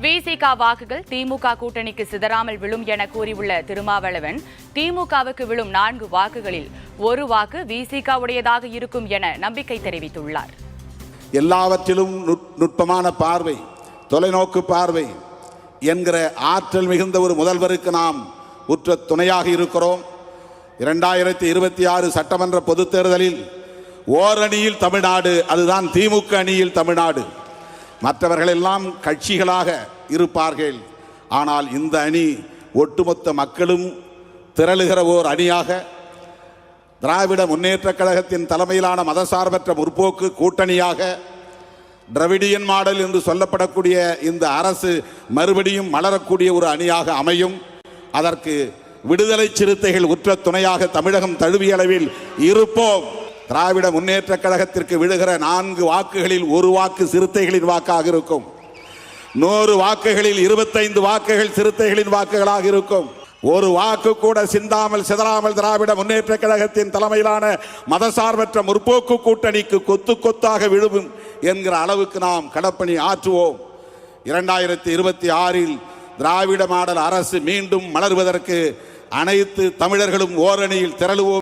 விசிக வாக்குகள் திமுக கூட்டணிக்கு சிதறாமல் விழும் என கூறியுள்ள திருமாவளவன், திமுகவுக்கு விழும் 4 வாக்குகளில் 1 வாக்கு விசிக உடையதாக இருக்கும் என நம்பிக்கை தெரிவித்துள்ளார். எல்லாவற்றிலும் நுட்பமான பார்வை, தொலைநோக்கு பார்வை என்கிற ஆற்றல் மிகுந்த ஒரு முதல்வருக்கு நாம் உற்ற துணையாக இருக்கிறோம். 2026 சட்டமன்ற பொதுத் தேர்தலில் ஓரணியில் தமிழ்நாடு, அதுதான் திமுக அணியில் தமிழ்நாடு. மற்றவர்கள் எல்லாம் கட்சிகளாக இருப்பார்கள். ஆனால் இந்த அணி ஒட்டுமொத்த மக்களும் திரளுகிற ஓர் அணியாக, திராவிட முன்னேற்றக் கழகத்தின் தலைமையிலான மதசார்பற்ற முற்போக்கு கூட்டணியாக, டிராவிடியன் மாடல் என்று சொல்லப்படக்கூடிய இந்த அரசு மறுபடியும் மலரக்கூடிய ஒரு அணியாக அமையும். அதற்கு விடுதலை சிறுத்தைகள் உற்ற துணையாக தமிழகம் தழுவிய அளவில் இருப்போம். திராவிட முன்னேற்றக் கழகத்திற்கு விழுகிற 4 வாக்குகளில் 1 வாக்கு சிறுத்தைகளின் வாக்காக இருக்கும். 100 வாக்குகளில் 25 வாக்குகள் சிறுத்தைகளின் வாக்குகளாக இருக்கும். 1 வாக்கு கூட சிந்தாமல் சிதறாமல் திராவிட முன்னேற்றக் கழகத்தின் தலைமையிலான மதசார்பற்ற முற்போக்கு கூட்டணிக்கு கொத்து கொத்தாக விழுவும் என்கிற அளவுக்கு நாம் களப்பணி ஆற்றுவோம். 2026 திராவிட மாடல் அரசு மீண்டும் மலர்வதற்கு அனைத்து தமிழர்களும் ஓரணியில் திரளுவோம்.